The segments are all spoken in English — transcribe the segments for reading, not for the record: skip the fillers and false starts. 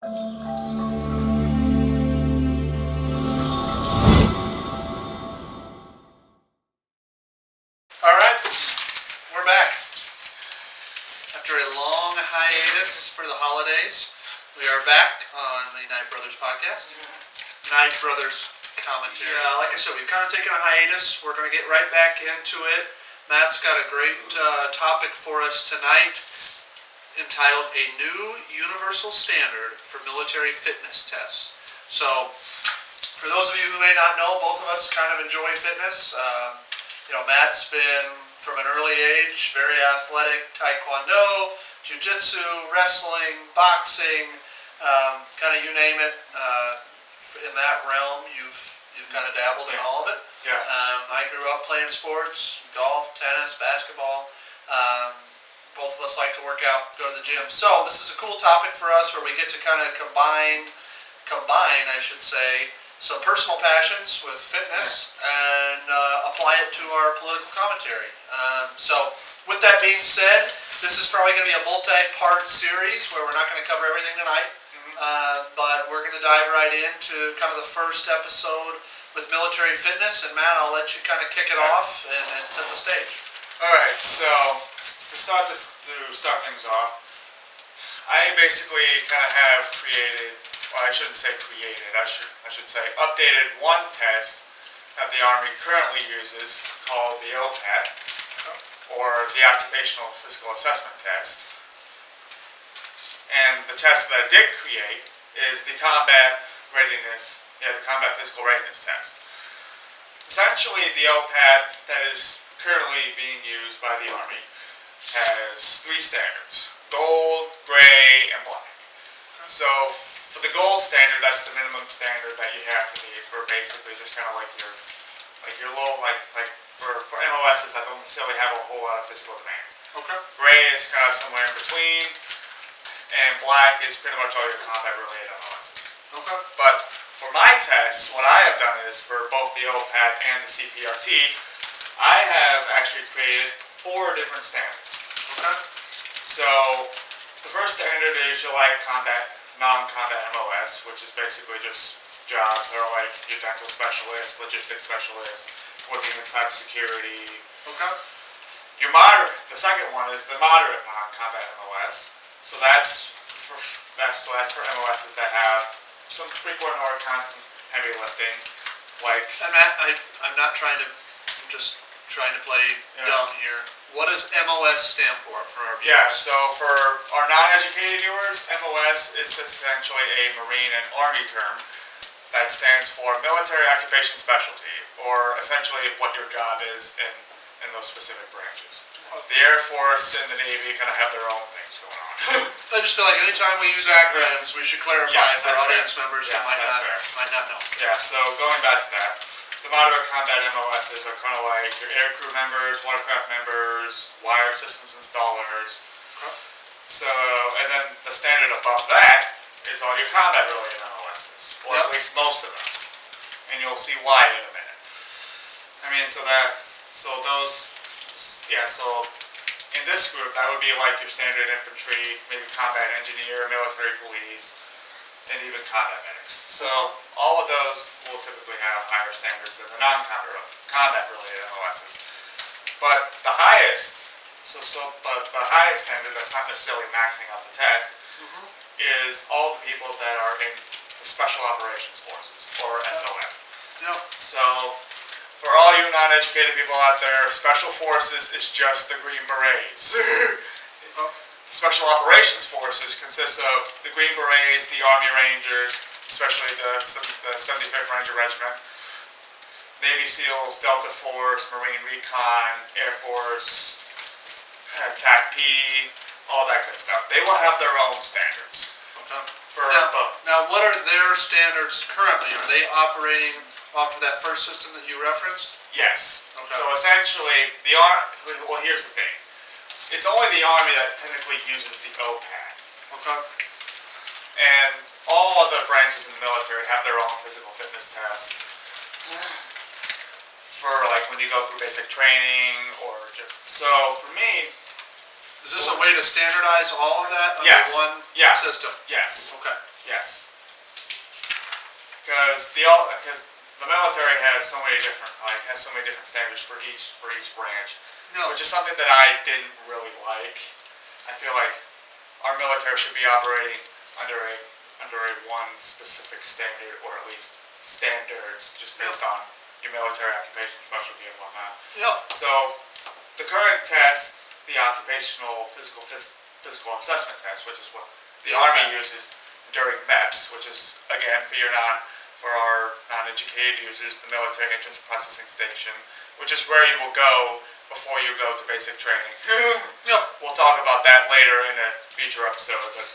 Alright, we're back. After a long hiatus for the holidays, we are back on the Knight Brothers podcast. Knight Brothers commentary. Yeah, like I said, we've kind of taken a hiatus. We're going to get right back into it. Matt's got a great topic for us tonight entitled A New Universal Standard for Military Fitness Tests. So, for those of you who may not know, both of us kind of enjoy fitness. Matt's been, from an early age, very athletic, taekwondo, jiu-jitsu, wrestling, boxing, kind of you name it. In that realm, you've kind of dabbled in all of it. Yeah. I grew up playing sports, golf, tennis, basketball. Both of us like to work out, go to the gym. So this is a cool topic for us where we get to kind of combine, I should say, some personal passions with fitness and apply it to our political commentary. So with that being said, this is probably going to be a multi-part series where we're not going to cover everything tonight. But we're going to dive right into kind of the first episode with military fitness. And Matt, I'll let you kind of kick it off and set the stage. Alright, so to start things off, I basically kind of have created, well, I shouldn't say created, I should say updated one test that the Army currently uses called the OPAT, or the Occupational Physical Assessment Test. And the test that I did create is the Combat Physical Readiness Test. Essentially, the OPAT that is currently being used by the Army has three standards: gold, gray, and black. So for the gold standard, that's the minimum standard that you have to meet for basically just kind of like your low, for MOSs that don't necessarily have a whole lot of physical demand. Okay. Gray is kind of somewhere in between, and black is pretty much all your combat-related MOSs. Okay. But for my tests, what I have done is, for both the OPAT and the CPRT, I have actually created 4 different standards. Okay. So the first standard is your light combat, non-combat MOS, which is basically just jobs that are like your dental specialist, logistics specialist, working in cybersecurity. Okay. The second one is the moderate non-combat MOS. So that's for MOSs that have some frequent or constant heavy lifting, like. And Matt, I'm just trying to play dumb here. What does MOS stand for our viewers? Yeah, so for our non-educated viewers, MOS is essentially a Marine and Army term that stands for Military Occupation Specialty, or essentially what your job is in those specific branches. The Air Force and the Navy kind of have their own things going on. I just feel like anytime we use acronyms, we should clarify for audience members who might not know. Yeah, so going back to that, the moderate combat MOSs are kind of like your aircrew members, watercraft members, wire systems installers. Okay. So, and then the standard above that is all your combat-related MOSs, or at least most of them. And you'll see why in a minute. So in this group, that would be like your standard infantry, maybe combat engineer, military police, and even combat medics. So all of those will typically have higher standards than the non-combat related MOSs. But the highest standard that's not necessarily maxing out the test is all the people that are in the Special Operations Forces, or SOF. Yep. So for all you non-educated people out there, Special Forces is just the Green Berets. Special Operations Forces consists of the Green Berets, the Army Rangers, especially the 75th Ranger Regiment, Navy SEALs, Delta Force, Marine Recon, Air Force, TACP, all that good stuff. They will have their own standards. Okay. Now, what are their standards currently? Are they operating off of that first system that you referenced? Yes. Okay. So essentially, here's the thing. It's only the Army that technically uses the OPAT. Okay. And all other branches in the military have their own physical fitness tests. For like when you go through basic training or just, so for me. Is this a way to standardize all of that under one system? Yes. Okay. Yes. because the military has so many different standards for each branch, No. which is something that I didn't really like. I feel like our military should be operating under a one specific standard, or at least standards, just based on your military occupation, specialty, and whatnot. Yeah. So the current test, the Occupational Physical Assessment Test, which is what the Army uses during MEPS, which is, again, for our non-educated users, the Military Entrance Processing Station, which is where you will go before you go to basic training. Yep. We'll talk about that later in a future episode, but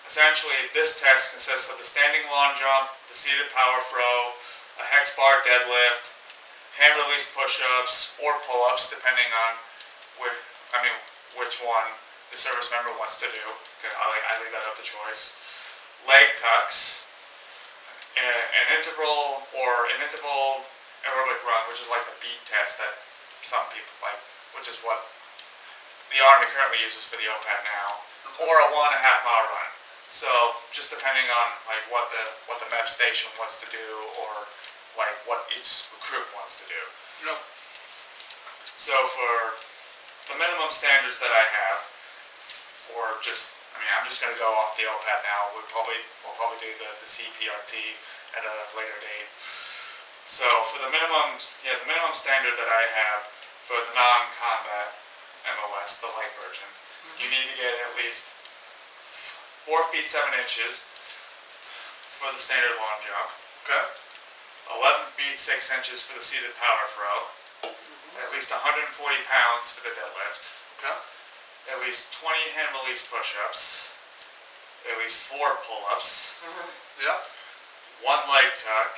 essentially this test consists of the standing long jump, the seated power throw, a hex bar deadlift, hand release push-ups or pull-ups, depending on which one the service member wants to do. I leave that up to choice. Leg tucks, an interval aerobic run, which is like the beat test that some people like, which is what the Army currently uses for the OPAT now, or a 1.5 mile run. So just depending on like what the MEP station wants to do, or like what each recruit wants to do. Yep. So for the minimum standards that I have for I'm just going to go off the OPAT now. We'll probably do the CPRT at a later date. So for the minimum standard that I have for the non-combat MOS, the light version, you need to get at least 4 feet 7 inches for the standard long jump. Okay. 11 feet 6 inches for the seated power throw. At least 140 pounds for the deadlift. Okay. At least 20 hand release push-ups. At least 4 pull-ups. Yep. 1 leg tuck.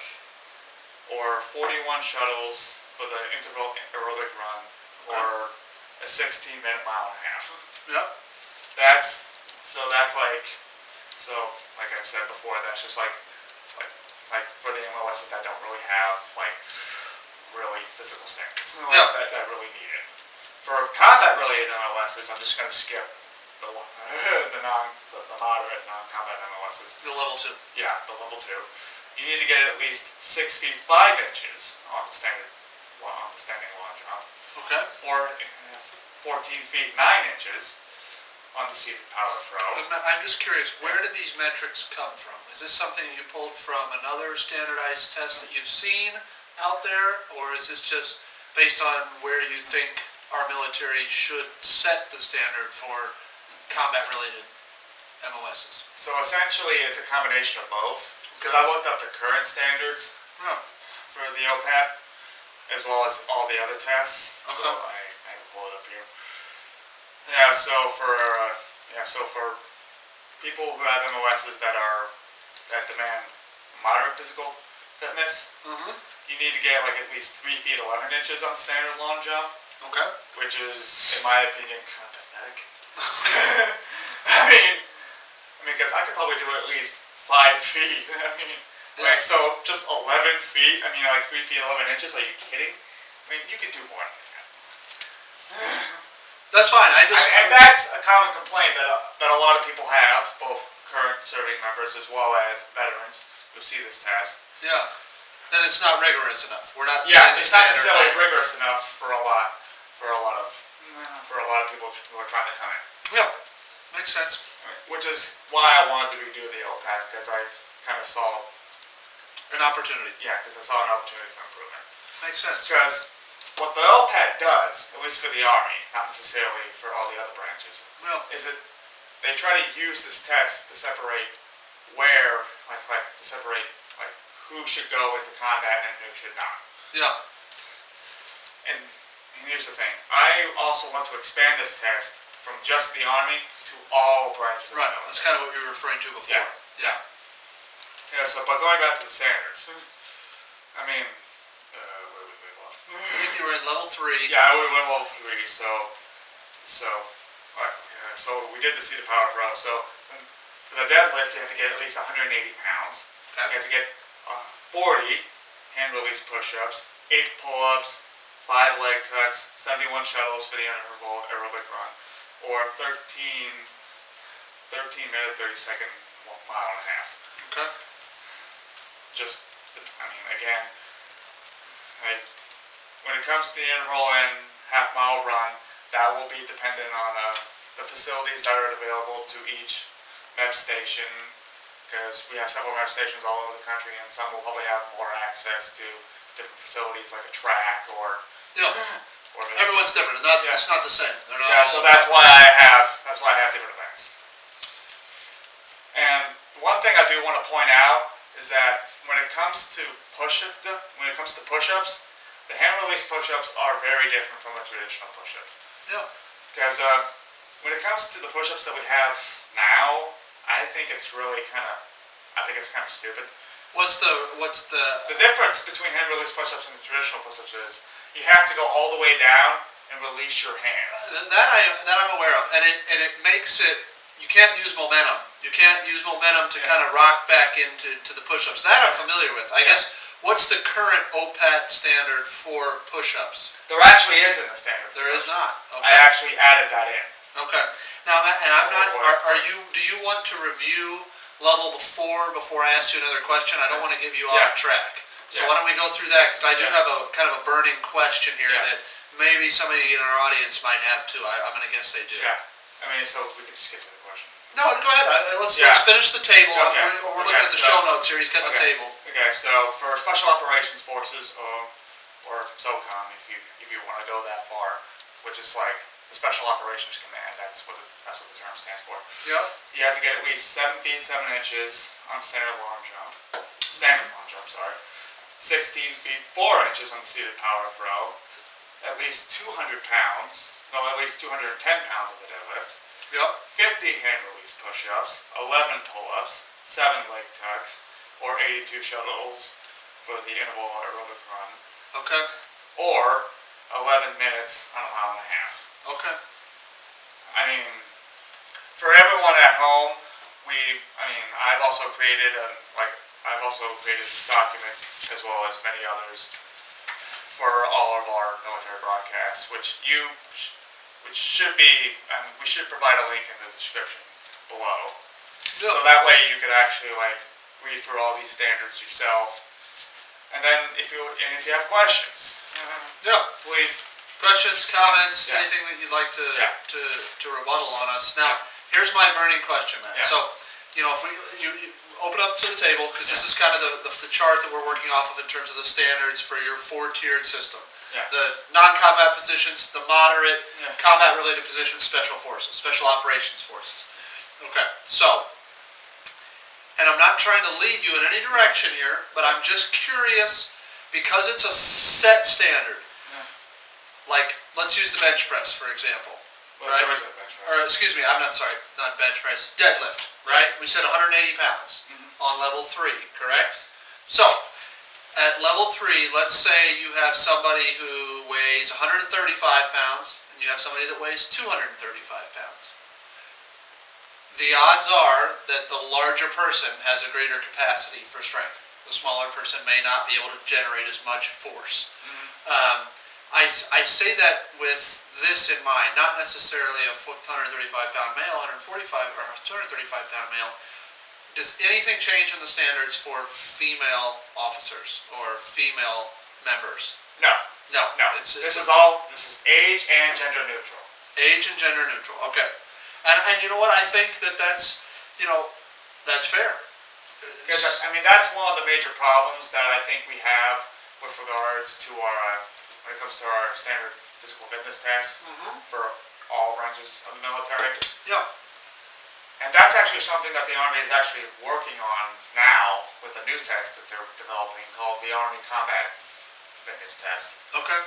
Or 41 shuttles for the interval aerobic run. Okay. Or a 16-minute mile and a half. Yep. Like I've said before, that's just like for the MOSs that don't really have really physical standards. Yeah. That really need it. For combat related MOSs, I'm just going to skip the moderate non-combat MOSs. The level 2. Yeah, the level 2. You need to get at least 6 feet 5 inches on the standing long jump. Okay. 14 feet 9 inches on the seated power throw. I'm just curious, where did these metrics come from? Is this something you pulled from another standardized test that you've seen out there, or is this just based on where you think our military should set the standard for combat-related MOSs? So essentially, it's a combination of both. Because I looked up the current standards for the OPAT, as well as all the other tests. Okay. So I can pull it up here. Yeah. So for people who have MOSs that demand moderate physical fitness, you need to get at least 3 feet 11 inches on the standard long jump. Okay. Which is, in my opinion, kind of pathetic. Because I could probably do at least 5 feet. So just 11 feet. 3 feet 11 inches. Are you kidding? You could do more than that. That's fine. And that's a common complaint that a lot of people have, both current serving members as well as veterans who see this test. Yeah. Then it's not rigorous enough. We're not. Yeah, it's not necessarily rigorous enough for a lot of people who are trying to come in. Yeah, makes sense. Which is why I wanted to redo the OPAT, because I kind of saw an opportunity. Yeah, because I saw an opportunity for improvement. Makes sense. Because what the OPAT does, at least for the Army, not necessarily for all the other branches, is that they try to use this test to separate who should go into combat and who should not. Yeah. And here's the thing. I also want to expand this test from just the Army to all branches of the military. That's kind of what we were referring to before. Yeah. But going back to the standards, where we leave off? I think you were in level 3. Yeah, we went level 3, so we did the seated power throw. So for the deadlift, you have to get at least 180 pounds. Okay. You have to get 40 hand release push-ups, 8 pull-ups, 5 leg tucks, 71 shuttles for the interval aerobic run, or 13-minute, 30-second mile and a half. Okay. Just I mean, again, like, when it comes to the interval and half-mile run, that will be dependent on the facilities that are available to each MEP station, because we have several MEP stations all over the country, and some will probably have more access to different facilities like a track or maybe, Everyone's different. It's not the same. They're not so that's why I have different events. And one thing I do want to point out is that when it comes to push-ups, the hand release push-ups are very different from a traditional push-up. Yeah. Because when it comes to the push-ups that we have now, I think it's really kind of stupid. What's the difference between hand release push-ups and the traditional push-ups is you have to go all the way down and release your hands. That I'm aware of, and it makes it, you can't use momentum. You can't use momentum to kind of rock back into the push-ups. That I'm familiar with. I guess, what's the current OPAT standard for push-ups? There actually isn't a standard. There is not. Okay. I actually added that in. Okay. Now, and I'm not. Do you want to review level before I ask you another question? I don't want to give you off track. So why don't we go through that? Because I do have a kind of a burning question here that maybe somebody in our audience might have too. I'm going to guess they do. Yeah. I mean, so we could just get to the question. No, go ahead. Let's finish the table. Okay. We're looking at the show notes here. He's got the table. Okay, so for Special Operations Forces, or SOCOM, if you want to go that far, which is like the Special Operations Command, that's what the term stands for. Yeah. You have to get at least 7 feet 7 inches on standard long jump. 16 feet 4 inches on the seated power throw. At least 200 pounds. No, at least 210 pounds on the deadlift. Yep. 50 hand release push-ups, 11 pull-ups, 7 leg tucks, or 82 shuttles for the interval aerobic run. Okay. Or 11 minutes on a mile and a half. Okay. I mean, for everyone at home, I've also created this document as well as many others for all of our military broadcasts, which should be, we should provide a link in the description below. So that way you could actually read through all these standards yourself. And then if you have questions, please. Questions, comments, anything that you'd like to rebuttal on us. Now, here's my burning question, man. So, if you open up to the table, because this is kind of the chart that we're working off of in terms of the standards for your 4-tiered system. The non-combat positions, the moderate, combat-related positions, special forces, special operations forces. Okay, so, and I'm not trying to lead you in any direction here, but I'm just curious, because it's a set standard, like, let's use the bench press, for example. Well, there is a bench press. Or, excuse me, not bench press, deadlift, right? We said 180 pounds on level 3, correct? So, at level 3, let's say you have somebody who weighs 135 pounds, and you have somebody that weighs 235 pounds. The odds are that the larger person has a greater capacity for strength. The smaller person may not be able to generate as much force. I say that with this in mind, not necessarily a 135-pound male, 145 or 235-pound male. Does anything change in the standards for female officers or female members? No. This is age and gender neutral. Age and gender neutral. Okay. And you know what? I think that's fair. Because that's one of the major problems that I think we have with regards to when it comes to our standard physical fitness test for all branches of the military. Yeah. And that's actually something that the Army is actually working on now with a new test that they're developing called the Army Combat Fitness Test. Okay.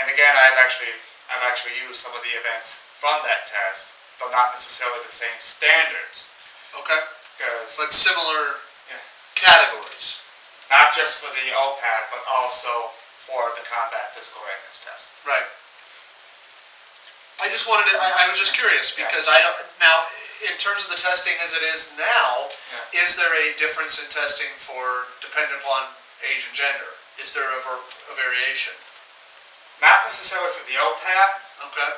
And again, I've actually used some of the events from that test, though not necessarily the same standards. Okay. But similar categories. Not just for the OPAT, but also for the Combat Physical Readiness Test. Right. I just wanted to, I was just curious because I don't, now in terms of the testing as it is now, is there a difference in testing for dependent upon age and gender? Is there a variation? Not necessarily for the OPAT. Okay.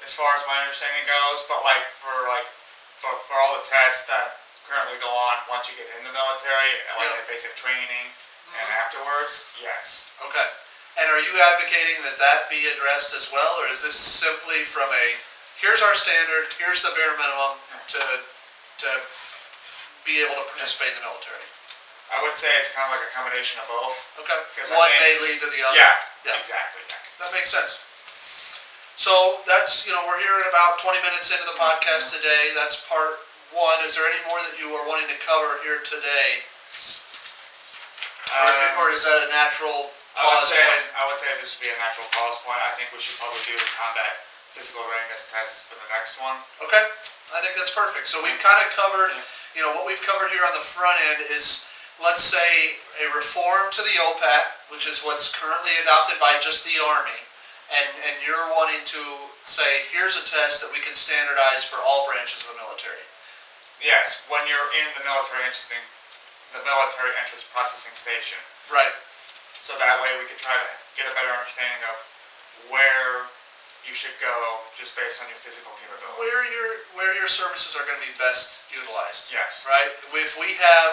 As far as my understanding goes, but for all the tests that currently go on once you get in the military, and basic training, and afterwards, yes. Okay. And are you advocating that that be addressed as well, or is this simply from a, here's our standard, here's the bare minimum to be able to participate in the military? I would say it's kind of like a combination of both. Okay. 'Cause One may lead to the other. Yeah, exactly. Yeah. That makes sense. So that's, we're here at about 20 minutes into the podcast today. That's part one. Is there any more that you are wanting to cover here today? Or is that a natural pause point? I would say this would be a natural pause point. I think we should probably do the Combat Physical Readiness Test for the next one. Okay, I think that's perfect. So we've kind of covered, what we've covered here on the front end is, let's say, a reform to the OPAT, which is what's currently adopted by just the Army, and you're wanting to say, here's a test that we can standardize for all branches of the military. Yes, when you're in the military entrance processing station. Right. So that way we could try to get a better understanding of where you should go just based on your physical capability. Where your services are going to be best utilized. Yes. Right? If we have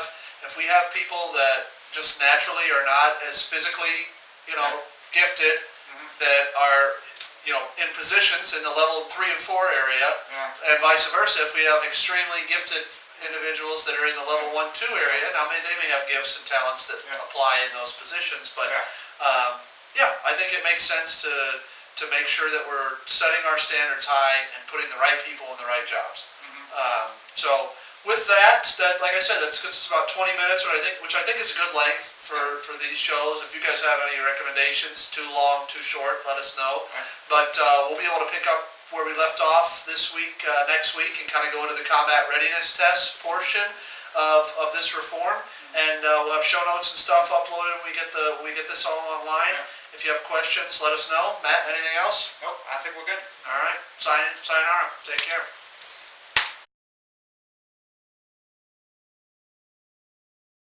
people that just naturally are not as physically, gifted, that are, in positions in the level 3 and 4 area, and vice versa, if we have extremely gifted individuals that are in the level 1, 2 area, now they may have gifts and talents that apply in those positions, but I think it makes sense to make sure that we're setting our standards high and putting the right people in the right jobs. So with that, like I said, that's about 20 minutes, which I think is a good length for these shows. If you guys have any recommendations, too long, too short, let us know. But we'll be able to pick up where we left off this week, next week, and kind of go into the Combat Readiness Test portion of this reform. And we'll have show notes and stuff uploaded when we get this all online. If you have questions, let us know. Matt, anything else? Nope, I think we're good. All right, sayonara. Take care.